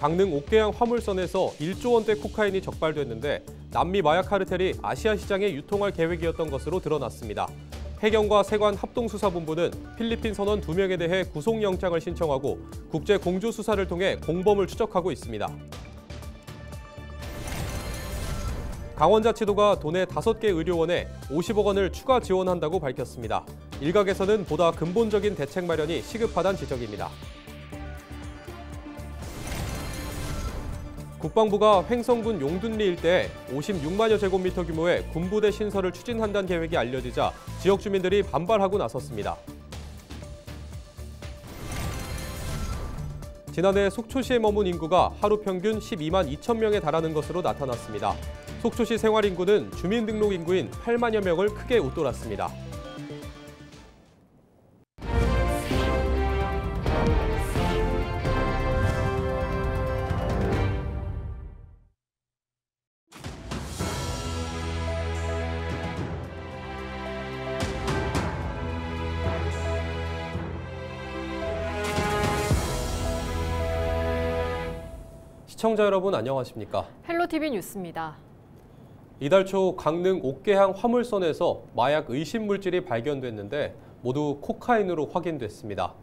강릉 옥계양 화물선에서 1조 원대 코카인이 적발됐는데 남미 마약 카르텔이 아시아 시장에 유통할 계획이었던 것으로 드러났습니다. 해경과 세관 합동수사본부는 필리핀 선원 2명에 대해 구속영장을 신청하고 국제 공조 수사를 통해 공범을 추적하고 있습니다. 강원자치도가 도내 5개 의료원에 50억 원을 추가 지원한다고 밝혔습니다. 일각에서는 보다 근본적인 대책 마련이 시급하다는 지적입니다. 국방부가 횡성군 용둔리 일대에 56만여 제곱미터 규모의 군부대 신설을 추진한다는 계획이 알려지자 지역 주민들이 반발하고 나섰습니다. 지난해 속초시에 머문 인구가 하루 평균 12만 2천 명에 달하는 것으로 나타났습니다. 속초시 생활인구는 주민등록 인구인 8만여 명을 크게 웃돌았습니다. 시청자 여러분 안녕하십니까? 헬로티비 뉴스입니다. 이달 초 강릉 옥계양 화물선에서 마약 의심 물질이 발견됐는데 모두 코카인으로 확인됐습니다.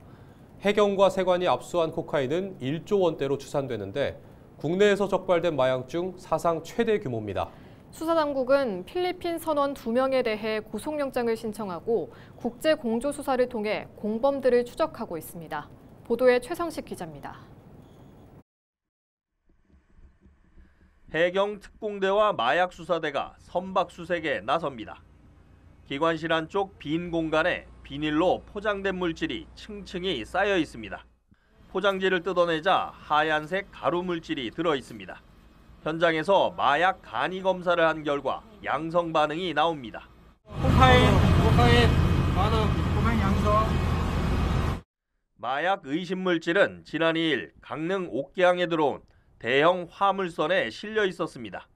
해경과 세관이 압수한 코카인은 1조 원대로 추산되는데 국내에서 적발된 마약 중 사상 최대 규모입니다. 수사당국은 필리핀 선원 2명에 대해 구속영장을 신청하고 국제 공조 수사를 통해 공범들을 추적하고 있습니다. 보도에 최성식 기자입니다. 해경 특공대와 마약수사대가 선박수색에 나섭니다. 기관실 안쪽 빈 공간에 비닐로 포장된 물질이 층층이 쌓여 있습니다. 포장지를 뜯어내자 하얀색 가루 물질이 들어 있습니다. 현장에서 마약 간이 검사를 한 결과 양성 반응이 나옵니다. 코카인 반응, 코카인 양성. 마약 의심 물질은 지난 2일 강릉 옥계양에 들어온 대형 화물선에 실려 있었습니다.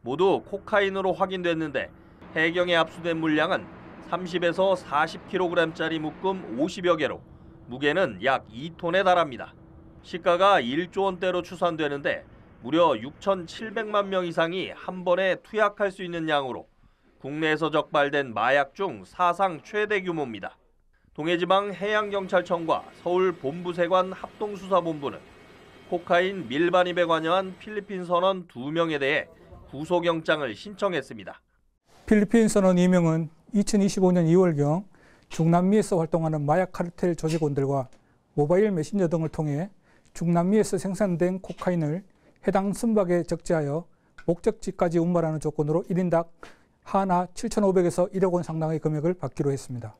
모두 코카인으로 확인됐는데 해경에 압수된 물량은 30에서 40kg짜리 묶음 50여 개로 무게는 약 2톤에 달합니다. 시가가 1조 원대로 추산되는데 무려 6,700만 명 이상이 한 번에 투약할 수 있는 양으로 국내에서 적발된 마약 중 사상 최대 규모입니다. 동해지방 해양경찰청과 서울본부세관 합동수사본부는 코카인 밀반입에 관여한 필리핀 선원 2명에 대해 구속영장을 신청했습니다. 필리핀 선원 2명은 2025년 2월경 중남미에서 활동하는 마약 카르텔 조직원들과 모바일 메신저 등을 통해 중남미에서 생산된 코카인을 해당 선박에 적재하여 목적지까지 운반하는 조건으로 1인당 하나 7,500에서 1억 원 상당의 금액을 받기로 했습니다.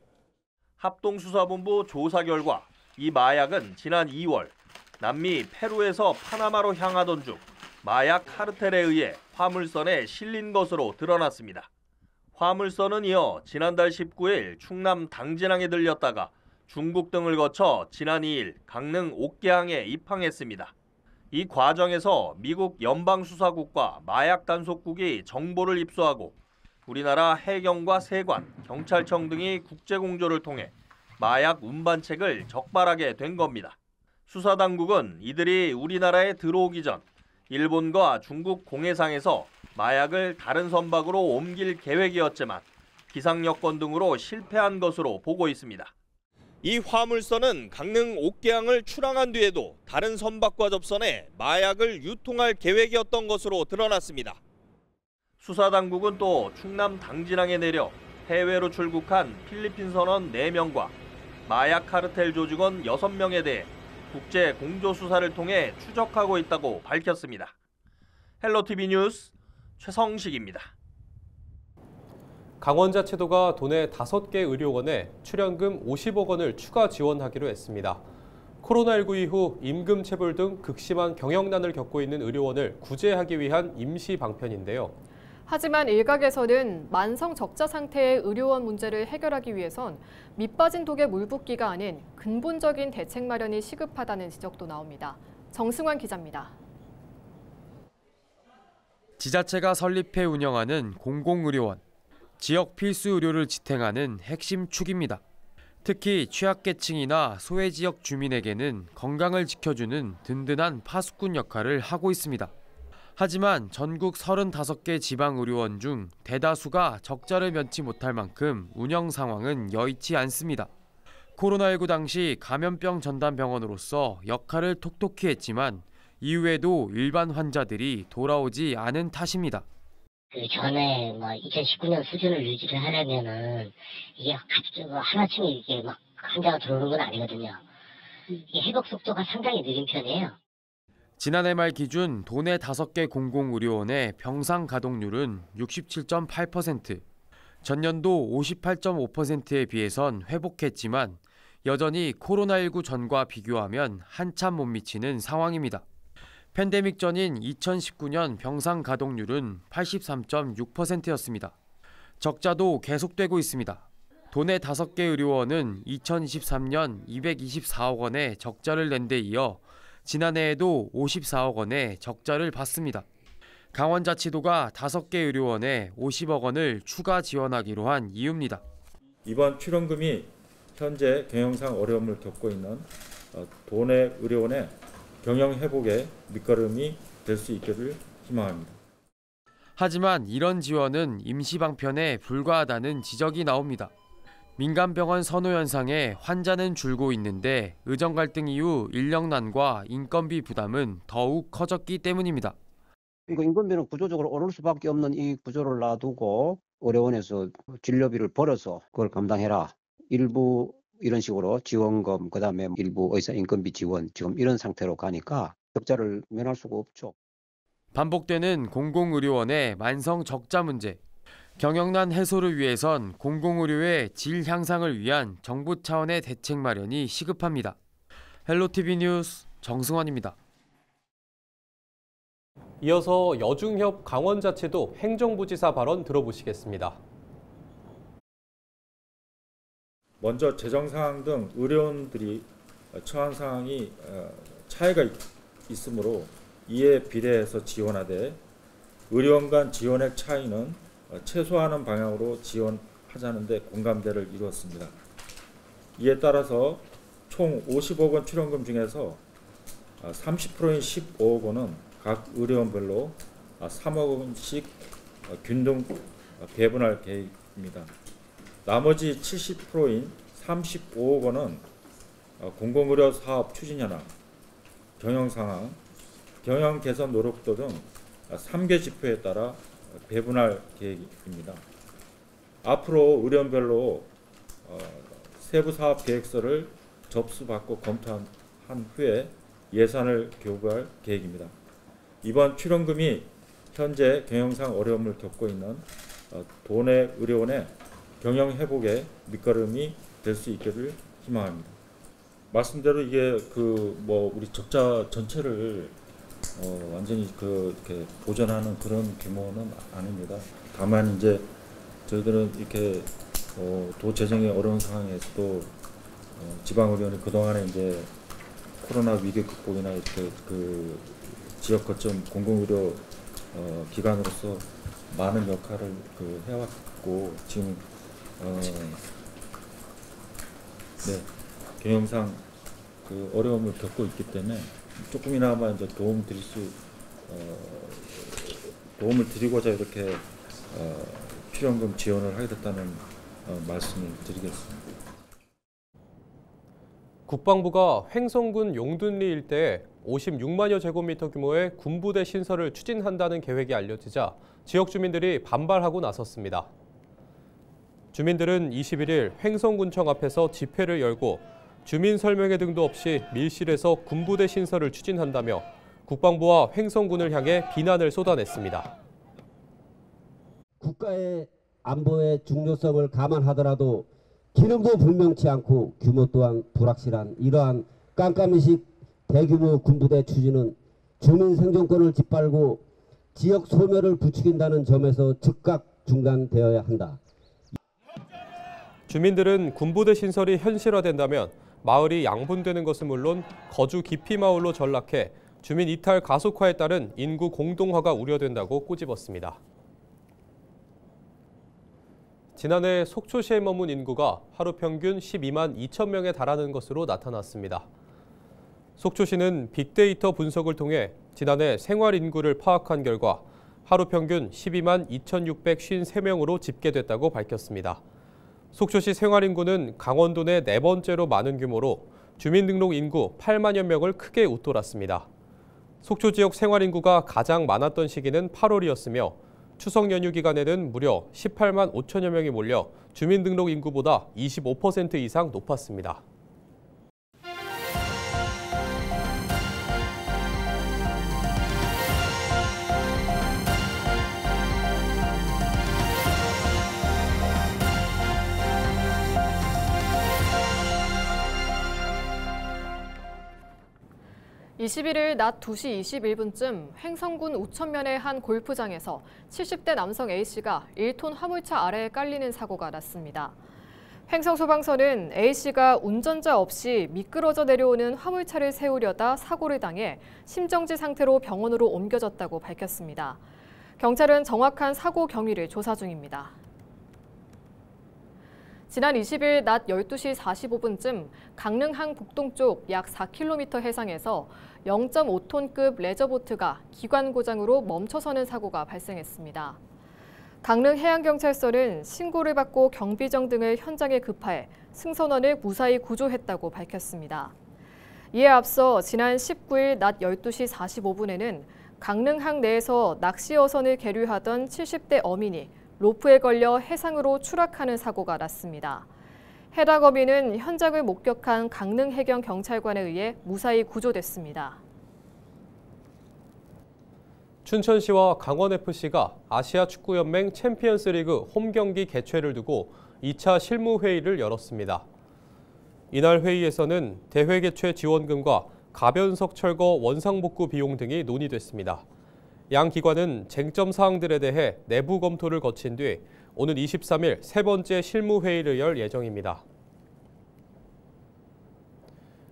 합동수사본부 조사 결과 이 마약은 지난 2월 남미 페루에서 파나마로 향하던 중 마약 카르텔에 의해 화물선에 실린 것으로 드러났습니다. 화물선은 이어 지난달 19일 충남 당진항에 들렸다가 중국 등을 거쳐 지난 2일 강릉 옥계양에 입항했습니다. 이 과정에서 미국 연방수사국과 마약단속국이 정보를 입수하고 우리나라 해경과 세관, 경찰청 등이 국제공조를 통해 마약 운반책을 적발하게 된 겁니다. 수사당국은 이들이 우리나라에 들어오기 전 일본과 중국 공해상에서 마약을 다른 선박으로 옮길 계획이었지만 기상 여건 등으로 실패한 것으로 보고 있습니다. 이 화물선은 강릉 옥계양을 출항한 뒤에도 다른 선박과 접선해 마약을 유통할 계획이었던 것으로 드러났습니다. 수사당국은 또 충남 당진항에 내려 해외로 출국한 필리핀 선원 4명과 마약 카르텔 조직원 6명에 대해 국제 공조 수사를 통해 추적하고 있다고 밝혔습니다. 헬로티비 뉴스 최성식입니다. 강원자치도가 도내 5개 의료원에 출연금 50억 원을 추가 지원하기로 했습니다. 코로나19 이후 임금 체불 등 극심한 경영난을 겪고 있는 의료원을 구제하기 위한 임시 방편인데요. 하지만 일각에서는 만성 적자 상태의 의료원 문제를 해결하기 위해선 밑빠진 독에 물 붓기가 아닌 근본적인 대책 마련이 시급하다는 지적도 나옵니다. 정승환 기자입니다. 지자체가 설립해 운영하는 공공의료원, 지역 필수 의료를 지탱하는 핵심 축입니다. 특히 취약계층이나 소외지역 주민에게는 건강을 지켜주는 든든한 파수꾼 역할을 하고 있습니다. 하지만 전국 35개 지방의료원 중 대다수가 적자를 면치 못할 만큼 운영 상황은 여의치 않습니다. 코로나19 당시 감염병 전담병원으로서 역할을 톡톡히 했지만 이후에도 일반 환자들이 돌아오지 않은 탓입니다. 그 전에 2019년 수준을 유지를 하려면은 이게 하루아침에 이게 막 환자가 들어오는 건 아니거든요. 이게 회복 속도가 상당히 느린 편이에요. 지난해 말 기준 도내 5개 공공의료원의 병상 가동률은 67.8%, 전년도 58.5%에 비해선 회복했지만 여전히 코로나19 전과 비교하면 한참 못 미치는 상황입니다. 팬데믹 전인 2019년 병상 가동률은 83.6%였습니다. 적자도 계속되고 있습니다. 도내 5개 의료원은 2023년 224억 원의 적자를 낸 데 이어 지난해에도 54억 원의 적자를 봤습니다. 강원자치도가 5개 의료원에 50억 원을 추가 지원하기로 한 이유입니다. 이번 출원금이 현재 경영상 어려움을 겪고 있는 도내 의료원의 경영 회복의 밑거름이 될 수 있기를 희망합니다. 하지만 이런 지원은 임시 방편에 불과하다는 지적이 나옵니다. 민간병원 선호 현상에 환자는 줄고 있는데 의정 갈등 이후 인력난과 인건비 부담은 더욱 커졌기 때문입니다. 이거 인건비는 구조적으로 오를 수밖에 없는 이 구조를 놔두고 의료원에서 진료비를 벌어서 그걸 감당해라. 일부 이런 식으로 지원금, 그다음에 일부 의사 인건비 지원, 지금 이런 상태로 가니까 적자를 면할 수가 없죠. 반복되는 공공의료원의 만성 적자 문제. 경영난 해소를 위해선 공공의료의 질 향상을 위한 정부 차원의 대책 마련이 시급합니다. 헬로티비 뉴스 정승환입니다. 이어서 여중협 강원자치도 행정부지사 발언 들어보시겠습니다. 먼저 재정 상황 등 의료원들이 처한 상황이 차이가 있으므로 이에 비례해서 지원하되 의료원 간 지원액 차이는 최소화하는 방향으로 지원하자는 데 공감대를 이루었습니다. 이에 따라서 총 50억 원 출원금 중에서 30%인 15억 원은 각 의료원별로 3억 원씩 균등 배분할 계획입니다. 나머지 70%인 35억 원은 공공의료 사업 추진 현황, 경영 상황, 경영 개선 노력도 등 3개 지표에 따라 배분할 계획입니다. 앞으로 의료원별로 세부 사업 계획서를 접수받고 검토한 후에 예산을 교부할 계획입니다. 이번 출원금이 현재 경영상 어려움을 겪고 있는 도내 의료원의 경영 회복의 밑거름이 될 수 있기를 희망합니다. 말씀대로 이게 우리 적자 전체를 완전히 이렇게 보전하는 그런 규모는 아닙니다. 다만 이제 저희들은 이렇게 도 재정의 어려운 상황에서도 지방의료원이 그동안에 이제 코로나 위기 극복이나 이렇게 그 지역 거점 공공의료 기관으로서 많은 역할을 해왔고 지금 경영상 어려움을 겪고 있기 때문에 조금이나마 이제 도움을 드리고자 이렇게 출원금 지원을 하게 됐다는 말씀을 드리겠습니다. 국방부가 횡성군 용둔리 일대에 56만여 제곱미터 규모의 군부대 신설을 추진한다는 계획이 알려지자 지역 주민들이 반발하고 나섰습니다. 주민들은 21일 횡성군청 앞에서 집회를 열고 주민 설명회 등도 없이 밀실에서 군부대 신설을 추진한다며 국방부와 횡성군을 향해 비난을 쏟아냈습니다. 국가의 안보의 중요성을 감안하더라도 기능도 분명치 않고 규모 또한 불확실한 이러한 깜깜이식 대규모 군부대 추진은 주민 생존권을 짓밟고 지역 소멸을 부추긴다는 점에서 즉각 중단되어야 한다. 주민들은 군부대 신설이 현실화된다면 마을이 양분되는 것은 물론 거주 기피 마을로 전락해 주민 이탈 가속화에 따른 인구 공동화가 우려된다고 꼬집었습니다. 지난해 속초시에 머문 인구가 하루 평균 12만 2천 명에 달하는 것으로 나타났습니다. 속초시는 빅데이터 분석을 통해 지난해 생활 인구를 파악한 결과 하루 평균 12만 2,653명으로 집계됐다고 밝혔습니다. 속초시 생활 인구는 강원도 내 네 번째로 많은 규모로 주민등록 인구 8만여 명을 크게 웃돌았습니다. 속초 지역 생활 인구가 가장 많았던 시기는 8월이었으며 추석 연휴 기간에는 무려 18만 5천여 명이 몰려 주민등록 인구보다 25% 이상 높았습니다. (21일) 낮 2시 21분쯤 횡성군 우천면의 한 골프장에서 70대 남성 A씨가 1톤 화물차 아래에 깔리는 사고가 났습니다. 횡성소방서는 A씨가 운전자 없이 미끄러져 내려오는 화물차를 세우려다 사고를 당해 심정지 상태로 병원으로 옮겨졌다고 밝혔습니다. 경찰은 정확한 사고 경위를 조사 중입니다. 지난 20일 낮 12시 45분쯤 강릉항 북동쪽 약 4km 해상에서 0.5톤급 레저보트가 기관 고장으로 멈춰서는 사고가 발생했습니다. 강릉해양경찰서는 신고를 받고 경비정 등을 현장에 급파해 승선원을 무사히 구조했다고 밝혔습니다. 이에 앞서 지난 19일 낮 12시 45분에는 강릉항 내에서 낚시 어선을 계류하던 70대 어민이 로프에 걸려 해상으로 추락하는 사고가 났습니다. 해당 어민은 현장을 목격한 강릉해경경찰관에 의해 무사히 구조됐습니다. 춘천시와 강원FC가 아시아축구연맹 챔피언스리그 홈경기 개최를 두고 2차 실무회의를 열었습니다. 이날 회의에서는 대회 개최 지원금과 가변석 철거 원상복구 비용 등이 논의됐습니다. 양 기관은 쟁점 사항들에 대해 내부 검토를 거친 뒤 오는 23일 세 번째 실무회의를 열 예정입니다.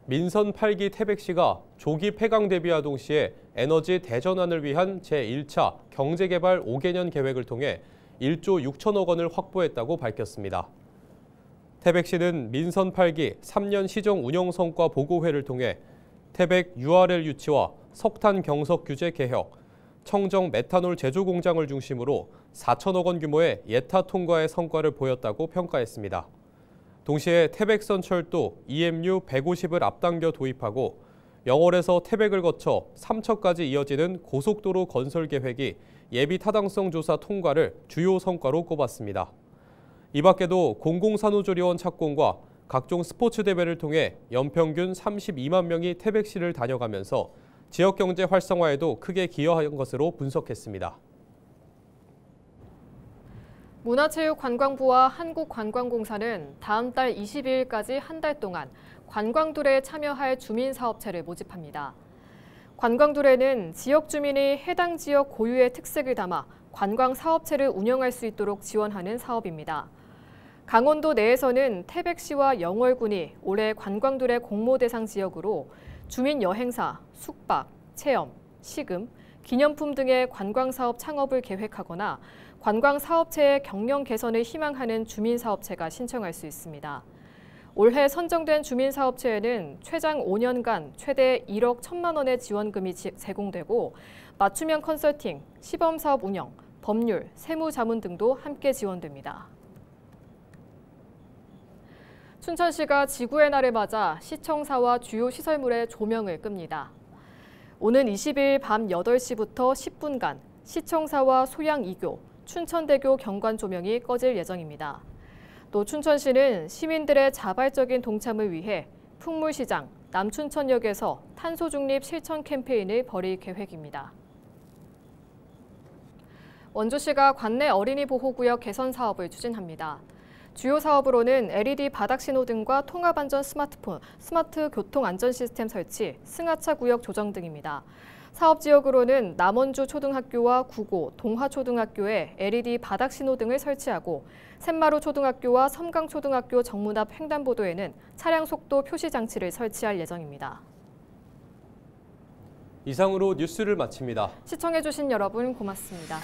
민선 8기 태백시가 조기 폐강 대비와 동시에 에너지 대전환을 위한 제1차 경제개발 5개년 계획을 통해 1조 6천억 원을 확보했다고 밝혔습니다. 태백시는 민선 8기 3년 시정 운영 성과 보고회를 통해 태백 URL 유치와 석탄 경석 규제 개혁, 청정 메탄올 제조 공장을 중심으로 4천억 원 규모의 예타 통과의 성과를 보였다고 평가했습니다. 동시에 태백선철도 EMU 150을 앞당겨 도입하고 영월에서 태백을 거쳐 삼척까지 이어지는 고속도로 건설 계획이 예비 타당성 조사 통과를 주요 성과로 꼽았습니다. 이 밖에도 공공산후조리원 착공과 각종 스포츠 대회를 통해 연평균 32만 명이 태백시를 다녀가면서 지역경제 활성화에도 크게 기여한 것으로 분석했습니다. 문화체육관광부와 한국관광공사는 다음 달 22일까지 한 달 동안 관광두레에 참여할 주민사업체를 모집합니다. 관광두레는 지역 주민이 해당 지역 고유의 특색을 담아 관광사업체를 운영할 수 있도록 지원하는 사업입니다. 강원도 내에서는 태백시와 영월군이 올해 관광두레 공모 대상 지역으로 주민 여행사, 숙박, 체험, 식음, 기념품 등의 관광사업 창업을 계획하거나 관광사업체의 경영 개선을 희망하는 주민사업체가 신청할 수 있습니다. 올해 선정된 주민사업체에는 최장 5년간 최대 1억 1천만 원의 지원금이 제공되고 맞춤형 컨설팅, 시범사업 운영, 법률, 세무자문 등도 함께 지원됩니다. 춘천시가 지구의 날을 맞아 시청사와 주요 시설물에 조명을 끕니다. 오는 20일 밤 8시부터 10분간 시청사와 소양 2교, 춘천대교 경관 조명이 꺼질 예정입니다. 또 춘천시는 시민들의 자발적인 동참을 위해 풍물시장, 남춘천역에서 탄소중립 실천 캠페인을 벌일 계획입니다. 원주시가 관내 어린이 보호구역 개선 사업을 추진합니다. 주요 사업으로는 LED 바닥신호등과 통합안전 스마트폰, 스마트 교통안전 시스템 설치, 승하차 구역 조정 등입니다. 사업지역으로는 남원주 초등학교와 구고, 동화초등학교에 LED 바닥신호등을 설치하고 샘마루 초등학교와 섬강초등학교 정문 앞 횡단보도에는 차량 속도 표시 장치를 설치할 예정입니다. 이상으로 뉴스를 마칩니다. 시청해주신 여러분 고맙습니다.